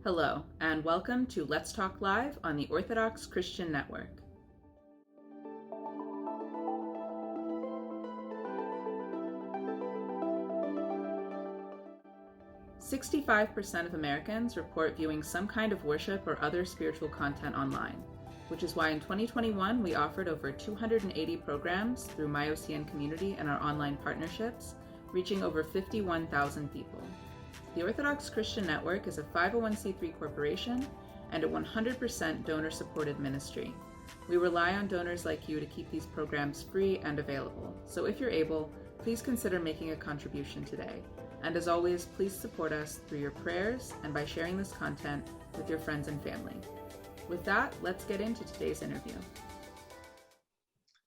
Hello, and welcome to Let's Talk Live on the Orthodox Christian Network. "65% of Americans report viewing some kind of worship or other spiritual content online, which is why in 2021 we offered over 280 programs through MyOCN Community and our online partnerships, reaching over 51,000 people. The Orthodox Christian Network is a 501c3 corporation and a 100% donor-supported ministry. We rely on donors like you to keep these programs free and available, so if you're able, please consider making a contribution today. And as always, please support us through your prayers and by sharing this content with your friends and family. With that, let's get into today's interview.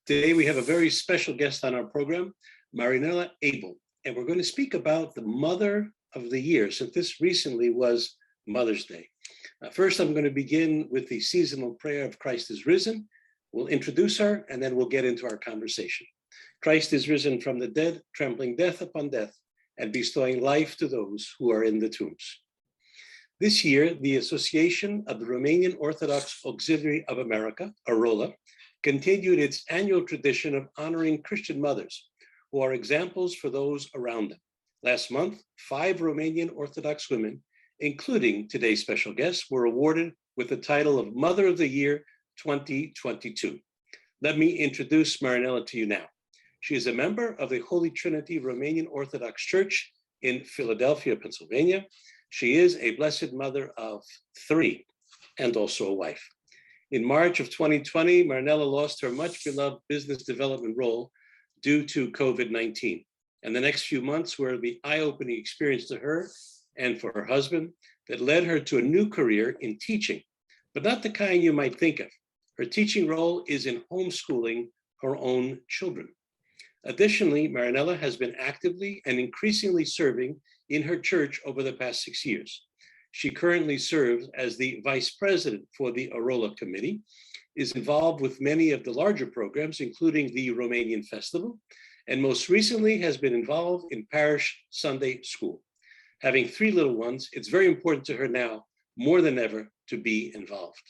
Today we have a very special guest on our program, Marinela Abele, and we're going to speak about the Mother of the Year, since this recently was Mother's Day. First, I'm going to begin with the seasonal prayer of Christ is risen. We'll introduce her, and then we'll get into our conversation. Christ is risen from the dead, trampling death upon death, and bestowing life to those who are in the tombs. This year, the Association of the Romanian Orthodox Auxiliary of America, AROLA, continued its annual tradition of honoring Christian mothers, who are examples for those around them. Last month, 5 Romanian Orthodox women, including today's special guest, were awarded with the title of Mother of the Year 2022. Let me introduce Marinella to you now. She is a member of the Holy Trinity Romanian Orthodox Church in Philadelphia, Pennsylvania. She is a blessed mother of 3 and also a wife. In March of 2020, Marinella lost her much beloved business development role due to COVID-19. And the next few months were the eye-opening experience to her and for her husband that led her to a new career in teaching, but not the kind you might think of. Her teaching role is in homeschooling her own children. Additionally, Marinella has been actively and increasingly serving in her church over the past 6 years. She currently serves as the vice president for the AROLA committee, is involved with many of the larger programs, including the Romanian Festival, and most recently has been involved in parish Sunday school. Having 3 little ones, it's very important to her now, more than ever, to be involved.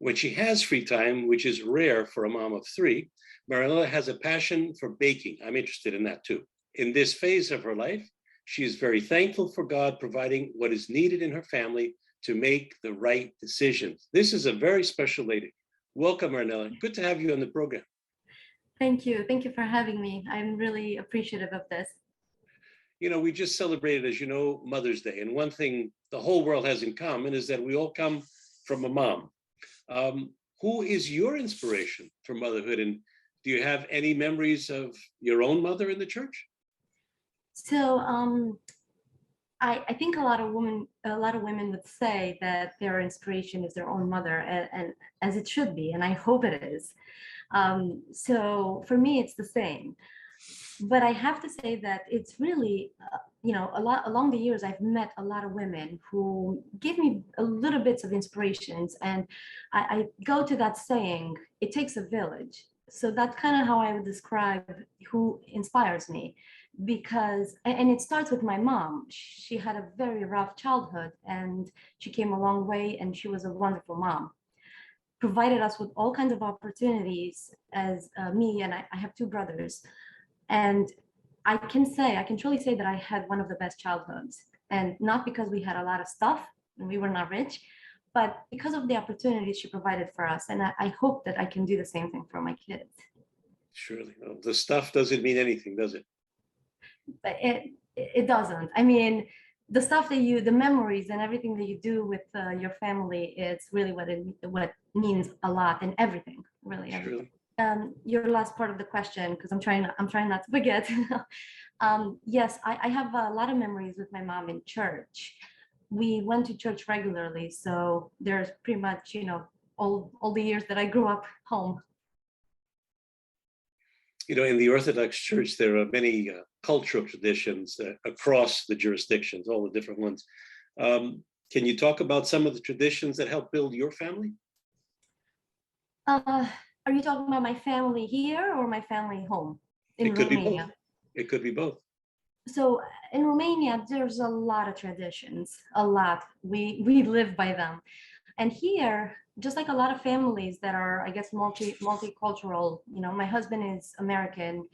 When she has free time, which is rare for a mom of 3, Marinella has a passion for baking. I'm interested in that too. In this phase of her life, she is very thankful for God providing what is needed in her family to make the right decisions. This is a very special lady. Welcome, Marinella. Good to have you on the program. Thank you. Thank you for having me. I'm really appreciative of this. You know, we just celebrated, as you know, Mother's Day. And one thing the whole world has in common is that we all come from a mom. Who is your inspiration for motherhood? And do you have any memories of your own mother in the church? So I think a lot of women would say that their inspiration is their own mother, and as it should be, and I hope it is. So for me, it's the same. But I have to say that it's really, a lot along the years, I've met a lot of women who give me a little bits of inspirations. And I go to that saying, it takes a village. So that's kind of how I would describe who inspires me, because, and it starts with my mom. She had a very rough childhood and she came a long way, and she was a wonderful mom. Provided us with all kinds of opportunities as me, and I have 2 brothers. And I can truly say that I had one of the best childhoods, and not because we had a lot of stuff and we were not rich, but because of the opportunities she provided for us. And I hope that I can do the same thing for my kids. Surely. Well, the stuff doesn't mean anything, does it? But it doesn't. I mean, the stuff that the memories and everything that you do with your family, it's really what means a lot, and everything, really everything. Your last part of the question, because I'm trying not to forget. Yes, I have a lot of memories with my mom in church. We went to church regularly, so there's pretty much, all the years that I grew up home. You know, in the Orthodox Church, there are many cultural traditions across the jurisdictions, all the different ones. Can you talk about some of the traditions that help build your family? Are you talking about my family here or my family home in It could Romania? be both. It could be both. So in Romania, there's a lot of traditions, a lot. We live by them. And here, just like a lot of families that are, I guess, multicultural, you know, my husband is American.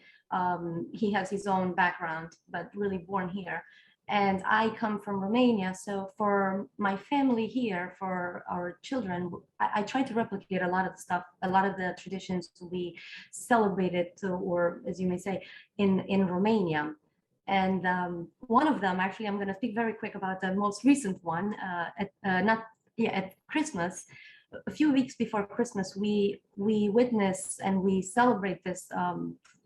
He has his own background, but really born here. And I come from Romania. So for my family here, for our children, I try to replicate a lot of the stuff, a lot of the traditions we celebrated, or as you may say, in Romania. And one of them, actually, I'm going to speak very quick about the most recent one, not yeah, at Christmas. A few weeks before Christmas, we witness and we celebrate this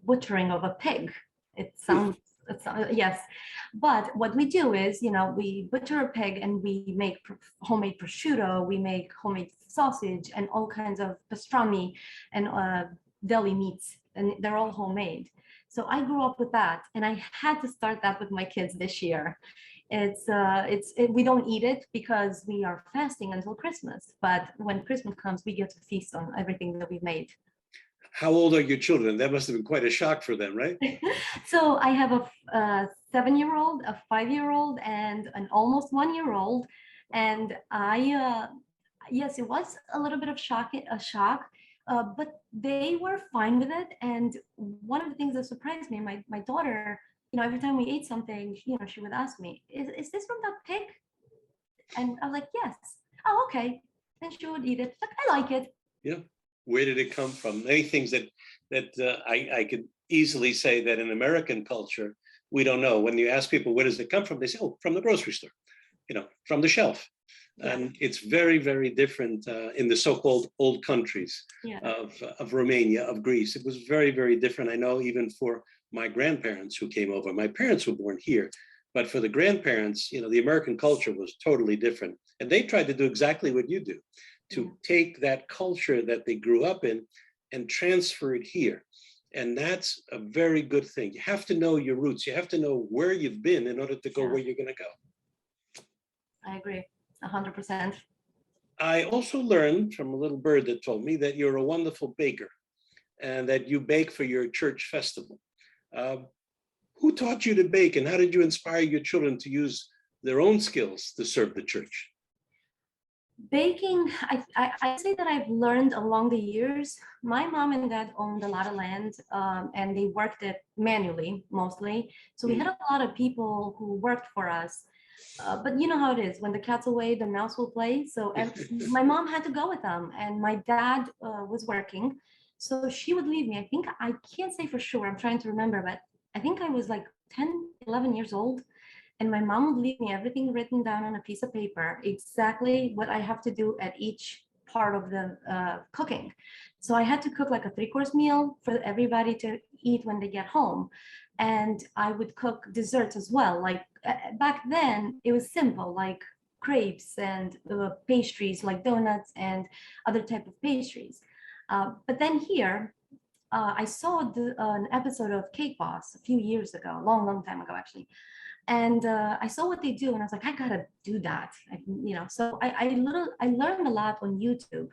butchering of a pig. It sounds, yes, but what we do is, you know, we butcher a pig and we make homemade prosciutto, we make homemade sausage and all kinds of pastrami and deli meats, and they're all homemade. So I grew up with that, and I had to start that with my kids this year. We don't eat it because we are fasting until Christmas, but when Christmas comes, we get to feast on everything that we've made. How old are your children? That must have been quite a shock for them, right? So I have a 7-year-old, a 5-year-old, and an almost 1-year-old. And yes, it was a little bit of a shock, but they were fine with it. And one of the things that surprised me, my daughter, you know, every time we ate something, you know, she would ask me, is this from that pig? And I was like, yes. Oh, okay. Then she would eat it. Like, I like it. Yeah. Where did it come from? Many things that I could easily say that in American culture, we don't know. When you ask people, where does it come from? They say, oh, from the grocery store, you know, from the shelf. Yeah. And it's very, very different in the so-called old countries Yeah. of Romania, of Greece. It was very, very different. I know even for my grandparents who came over, my parents were born here, but for the grandparents, you know, the American culture was totally different. And they tried to do exactly what you do, to take that culture that they grew up in and transfer it here. And that's a very good thing. You have to know your roots. You have to know where you've been in order to go where you're going to go. I agree, 100%. I also learned from a little bird that told me that you're a wonderful baker and that you bake for your church festival. Who taught you to bake, and how did you inspire your children to use their own skills to serve the church? Baking, I say that I've learned along the years. My mom and dad owned a lot of land, and they worked it manually mostly. So we had a lot of people who worked for us. But you know how it is, when the cat's away, the mouse will play. So my mom had to go with them, and my dad was working. So she would leave me. I think, I can't say for sure, I'm trying to remember, but I think I was like 10, 11 years old. And my mom would leave me everything written down on a piece of paper, exactly what I have to do at each part of the cooking. So I had to cook like a 3-course meal for everybody to eat when they get home. And I would cook desserts as well. Like back then, it was simple, like crepes and pastries like donuts and other type of pastries. But then here, I saw an episode of Cake Boss a few years ago, a long, long time ago, actually. And I saw what they do, and I was like, I gotta do that. You know, so I learned a lot on YouTube,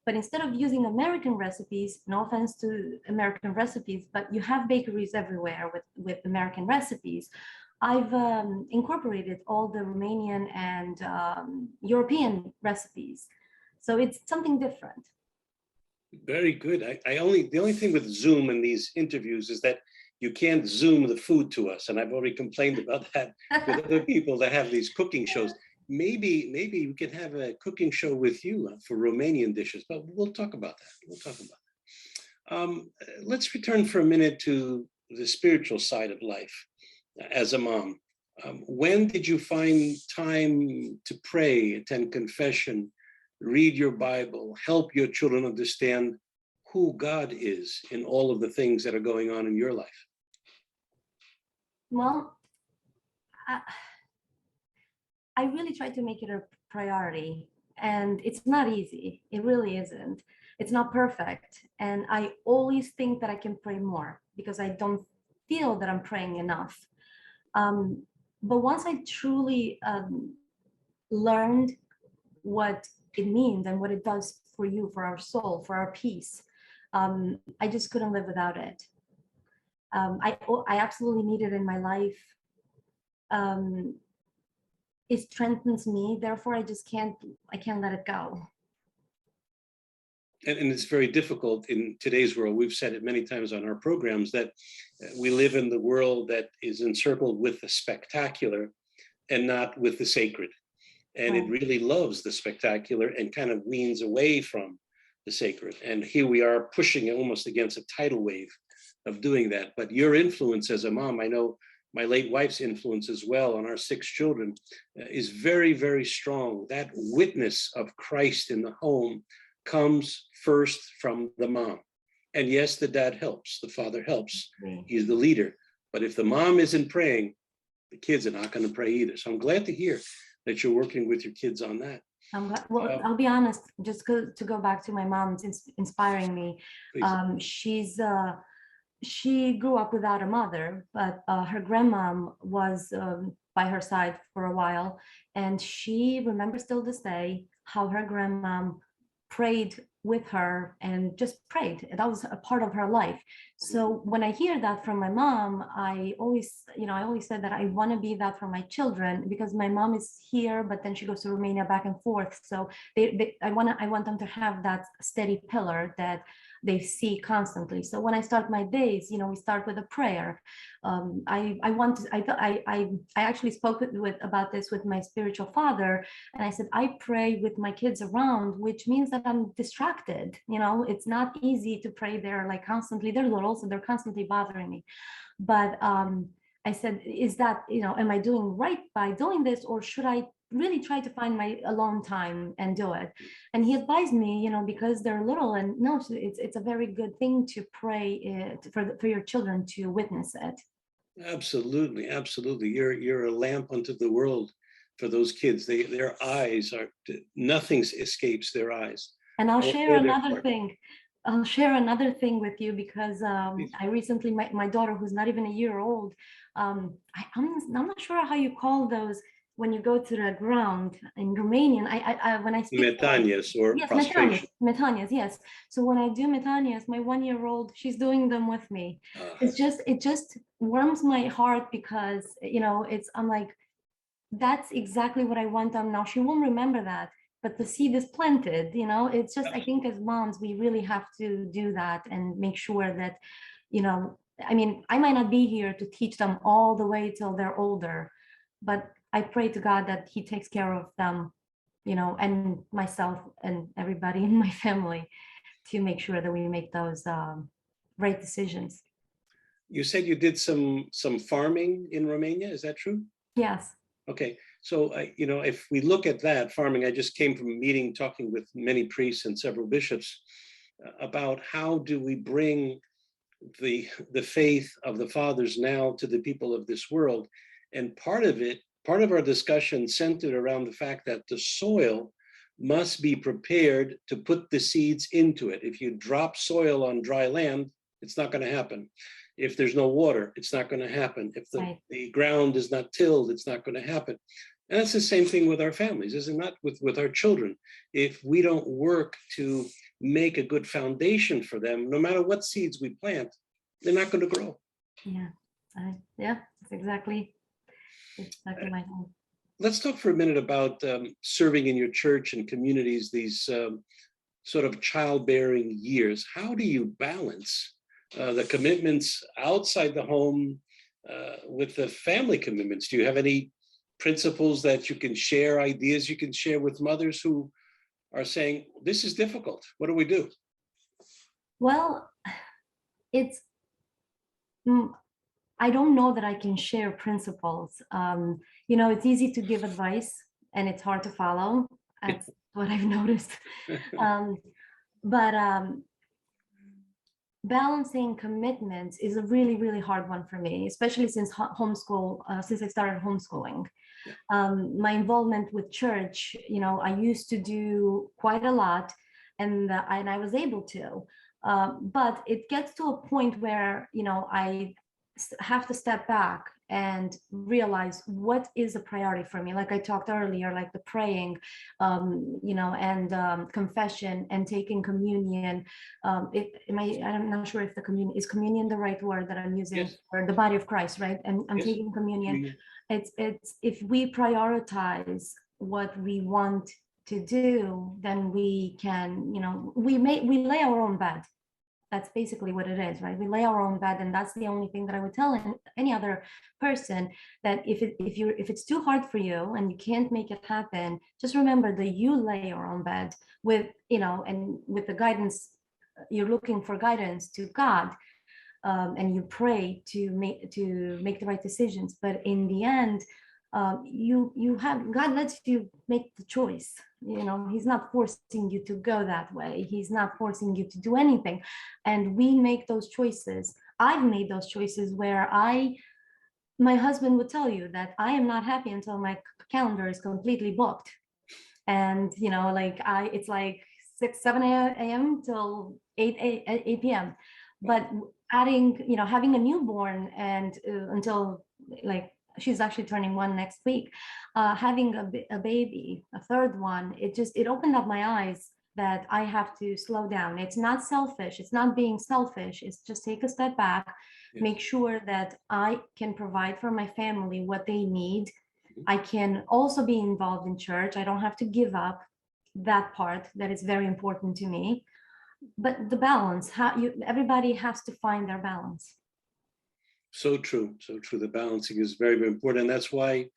but instead of using American recipes, no offense to American recipes, but you have bakeries everywhere with American recipes. I've incorporated all the Romanian and European recipes, so it's something different. Very good. The only thing with Zoom and these interviews is that you can't Zoom the food to us. And I've already complained about that with other people that have these cooking shows. Maybe we can have a cooking show with you for Romanian dishes, but we'll talk about that. We'll talk about that. Let's return for a minute to the spiritual side of life as a mom. When did you find time to pray, attend confession, read your Bible, help your children understand who God is in all of the things that are going on in your life? Well, I really try to make it a priority, and it's not easy. It really isn't. It's not perfect. And I always think that I can pray more because I don't feel that I'm praying enough. But once I truly learned what it means and what it does for you, for our soul, for our peace, I just couldn't live without it. I absolutely need it in my life it strengthens me. Therefore, I can't let it go. And it's very difficult in today's world. We've said it many times on our programs that we live in the world that is encircled with the spectacular and not with the sacred. And it really loves the spectacular and kind of weans away from the sacred. And here we are pushing almost against a tidal wave of doing that. But your influence as a mom, I know my late wife's influence as well on our 6 children is very, very strong. That witness of Christ in the home comes first from the mom. And yes, the dad helps, the father helps. He's the leader. But if the mom isn't praying, the kids are not going to pray either. So I'm glad to hear that you're working with your kids on that. I'm glad, well, I'll be honest, just to go back to my mom, it's inspiring me. She grew up without a mother, but her grandmom was by her side for a while. And she remembers still this day how her grandmom prayed with her and just prayed. That was a part of her life. So when I hear that from my mom, I always said that I want to be that for my children, because my mom is here, but then she goes to Romania back and forth. So I want them to have that steady pillar that they see constantly. So when I start my days, we start with a prayer. I actually spoke about this with my spiritual father, and I said I pray with my kids around, which means that I'm distracted. It's not easy to pray there like constantly. They're little, so they're constantly bothering me. But I said, is that, am I doing right by doing this, or should I really try to find my alone time and do it? And he advised me, because they're little, and no, it's a very good thing to pray for your children to witness it. Absolutely, absolutely. You're a lamp unto the world for those kids. Their eyes are, nothing escapes their eyes. And I'll share another thing. I'll share another thing with you, because I recently, my daughter, who's not even a year old, I'm not sure how you call those when you go to the ground in Romanian. When I speak metanias, or yes, prostration. metanias, yes. So when I do metanias, my 1-year-old, she's doing them with me. It just warms my heart, because I'm like, that's exactly what I want them now. She won't remember that, but the seed is planted. It's just, I think as moms, we really have to do that and make sure that, I might not be here to teach them all the way till they're older, but I pray to God that he takes care of them, and myself and everybody in my family, to make sure that we make those right decisions. You said you did some farming in Romania. Is that true? Yes. Okay. So, if we look at that farming, I just came from a meeting talking with many priests and several bishops about how do we bring the faith of the fathers now to the people of this world. And part of our discussion centered around the fact that the soil must be prepared to put the seeds into it. If you drop soil on dry land, it's not going to happen. If there's no water, it's not going to happen. If the ground is not tilled, it's not going to happen. And that's the same thing with our families, is it not? With our children. If we don't work to make a good foundation for them, no matter what seeds we plant, they're not going to grow. Yeah, that's exactly my home. Let's talk for a minute about serving in your church and communities, these sort of childbearing years. How do you balance the commitments outside the home with the family commitments? Do you have any principles that you can share, ideas you can share with mothers who are saying, this is difficult? What do we do? Well, I don't know that I can share principles. It's easy to give advice and it's hard to follow. That's what I've noticed. But balancing commitments is a really, really hard one for me, especially since since I started homeschooling. My involvement with church, I used to do quite a lot, and I was able to. But it gets to a point where, I have to step back and realize what is a priority for me. Like I talked earlier, like the praying, and confession and taking communion. I'm not sure if the communion the right word that I'm using Yes. for the body of Christ, right? And I'm Yes. taking communion. Communion. It's if we prioritize what we want to do, then we can, we lay our own bed. That's basically what it is, right? We lay our own bed, and that's the only thing that I would tell any other person, that if it's too hard for you and you can't make it happen, just remember that you lay your own bed with, and with the guidance, you're looking for guidance to God, and you pray to make the right decisions. But in the end, you have, God lets you make the choice. He's not forcing you to go that way. He's not forcing you to do anything. And we make those choices. I've made those choices where my husband would tell you that I am not happy until my calendar is completely booked. And, it's like 6, 7 a.m. till 8 p.m. But having a newborn and until she's actually turning 1 next week, having a baby, a third one, it opened up my eyes that I have to slow down. It's not selfish. It's not being selfish. It's just take a step back, make sure that I can provide for my family what they need. I can also be involved in church. I don't have to give up that part that is very important to me. But the balance, everybody has to find their balance. So true. So true. The balancing is very, very important. And that's why,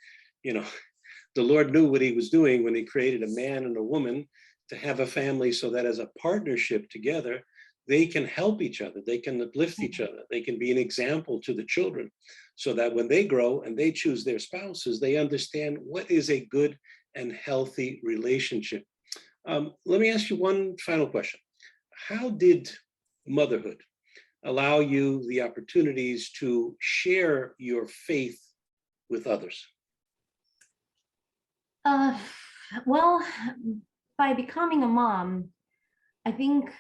the Lord knew what he was doing when he created a man and a woman to have a family, so that as a partnership together, they can help each other. They can uplift each other. They can be an example to the children, so that when they grow and they choose their spouses, they understand what is a good and healthy relationship. Let me ask you one final question. How did motherhood allow you the opportunities to share your faith with others? Well, by becoming a mom, I think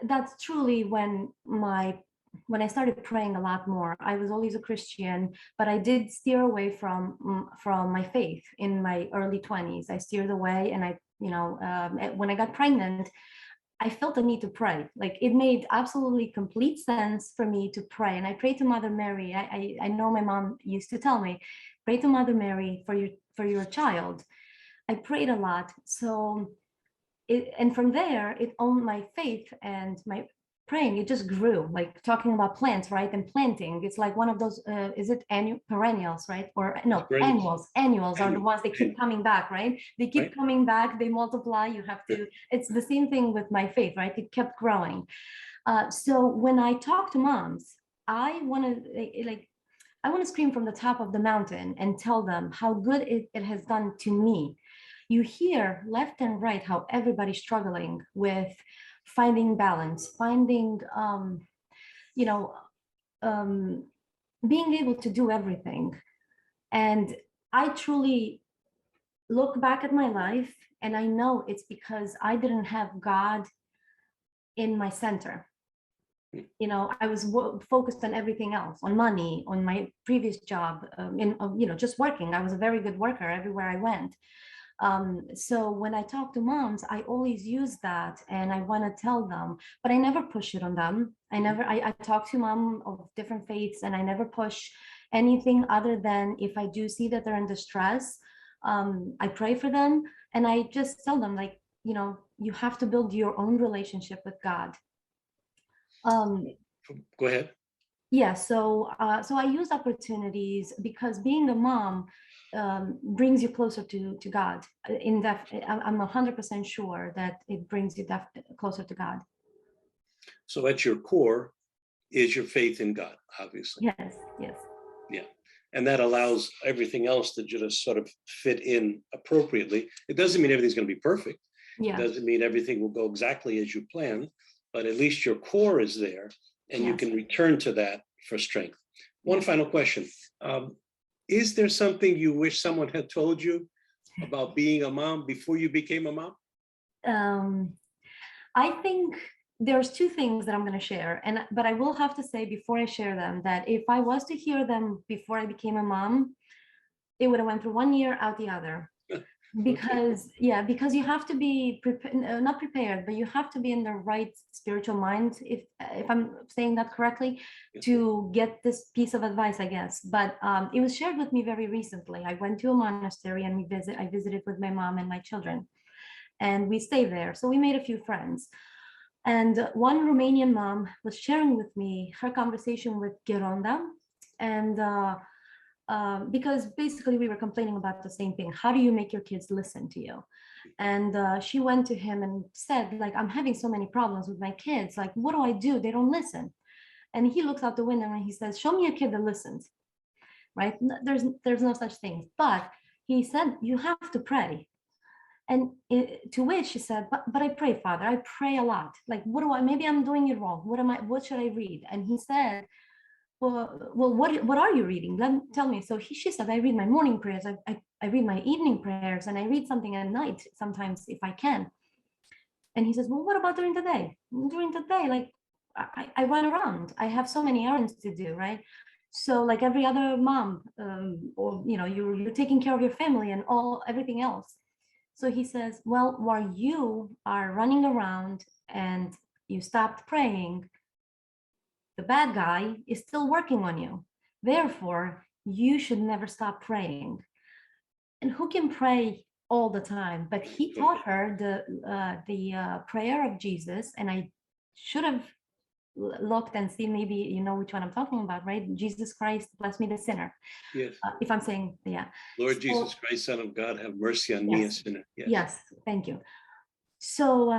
that's truly when I started praying a lot more. I was always a Christian, but I did steer away from my faith in my early 20s. I steered away, and when I got pregnant, I felt the need to pray. Like, it made absolutely complete sense for me to pray. And I prayed to Mother Mary. I know my mom used to tell me, pray to Mother Mary for your child. I prayed a lot. So and from there, it owned my faith and my praying. It just grew, like talking about plants, right? And planting. It's like one of those, is it perennials, right? Or no, annuals. Annuals are the ones that keep coming back, right? They keep coming back, they multiply. You have to, it's the same thing with my faith, right? It kept growing. So when I talk to moms, I want to scream from the top of the mountain and tell them how good it has done to me. You hear left and right how everybody's struggling with finding balance, finding, being able to do everything. And I truly look back at my life, and I know it's because I didn't have God in my center. I was focused on everything else, on money, on my previous job, just working. I was a very good worker everywhere I went. So when I talk to moms, I always use that, and I want to tell them, but I never push it on them. I talk to mom of different faiths, and I never push anything other than if I do see that they're in distress, I pray for them, and I just tell them, like, you have to build your own relationship with God. Go ahead. Yeah, so I use opportunities, because being a mom brings you closer to God. I'm 100% sure that it brings you closer to God. So at your core is your faith in God, obviously. Yes. Yeah. And that allows everything else to just sort of fit in appropriately. It doesn't mean everything's going to be perfect. Yeah. It doesn't mean everything will go exactly as you planned, but at least your core is there, and you can return to that for strength. One final question. Is there something you wish someone had told you about being a mom before you became a mom? I think there's two things that I'm going to share, but I will have to say before I share them that if I was to hear them before I became a mom, it would have went through 1 year out the other. Because because you have to be not prepared, but you have to be in the right spiritual mind, if I'm saying that correctly, to get this piece of advice, I guess. But it was shared with me very recently. I went to a monastery and I visited with my mom and my children, and we stayed there. So we made a few friends. And one Romanian mom was sharing with me her conversation with Geronda, and because basically we were complaining about the same thing. How do you make your kids listen to you? And she went to him and said, like, I'm having so many problems with my kids. Like, what do I do? They don't listen. And he looks out the window and he says, show me a kid that listens, right? There's no such thing. But he said, you have to pray. And to which she said, but I pray, Father, I pray a lot. Like, maybe I'm doing it wrong. What should I read? And he said, well, what are you reading? Tell me. So she said, I read my morning prayers. I read my evening prayers, and I read something at night sometimes if I can. And he says, well, what about during the day? During the day, like I run around. I have so many errands to do, right? So like every other mom, or you're taking care of your family and everything else. So he says, well, while you are running around and you stopped praying, the bad guy is still working on you. Therefore, you should never stop praying. And who can pray all the time? But he taught her the prayer of Jesus, and I should have looked and see, maybe you know which one I'm talking about, right? Jesus Christ, bless me the sinner. Yes. If I'm saying, Lord Jesus Christ, Son of God, have mercy on me, a sinner. Yes, thank you. So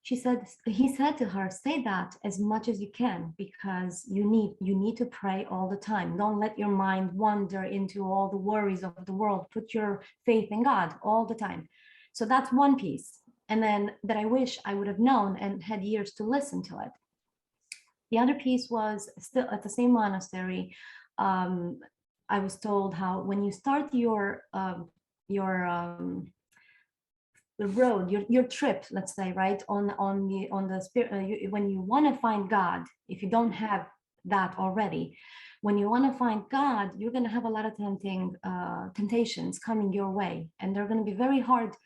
he said to her, say that as much as you can, because you need to pray all the time. Don't let your mind wander into all the worries of the world. Put your faith in God all the time. So that's one piece. And then that I wish I would have known and had years to listen to it. The other piece was still at the same monastery. I was told how when you start the road, your trip, let's say, right, on the spirit, when you want to find God, if you don't have that already, when you want to find God, you're going to have a lot of temptations coming your way, and they're going to be very hard.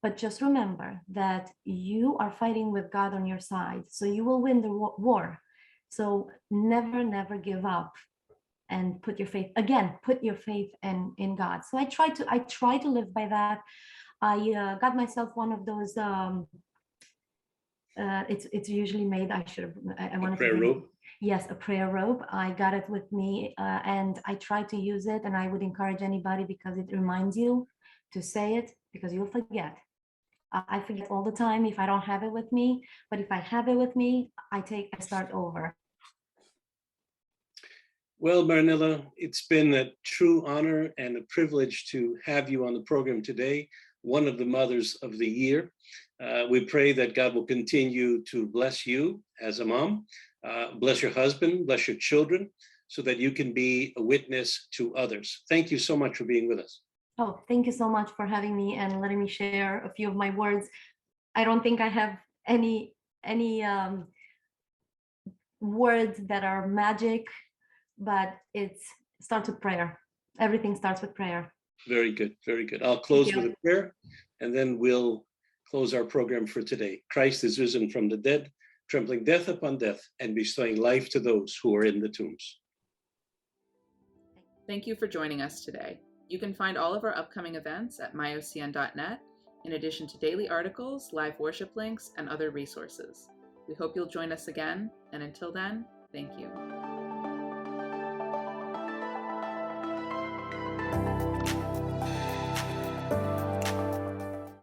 But just remember that you are fighting with God on your side, so you will win the war. So never give up, and put your faith in God. So I try to live by that. I got myself one of those. It's usually made. I want to. Prayer robe. Yes, a prayer robe. I got it with me, and I try to use it. And I would encourage anybody, because it reminds you to say it, because you'll forget. I forget all the time if I don't have it with me. But if I have it with me, I start over. Well, Marinella, it's been a true honor and a privilege to have you on the program today, one of the mothers of the year. We pray that God will continue to bless you as a mom, bless your husband, bless your children, so that you can be a witness to others. Thank you so much for being with us. Oh, thank you so much for having me and letting me share a few of my words. I don't think I have any words that are magic, but it starts with prayer. Everything starts with prayer. Very good, very good. I'll close with a prayer, and then we'll close our program for today. Christ is risen from the dead, trampling death upon death, and bestowing life to those who are in the tombs. Thank you for joining us today. You can find all of our upcoming events at myocn.net, in addition to daily articles, live worship links, and other resources. We hope you'll join us again, and until then, thank you.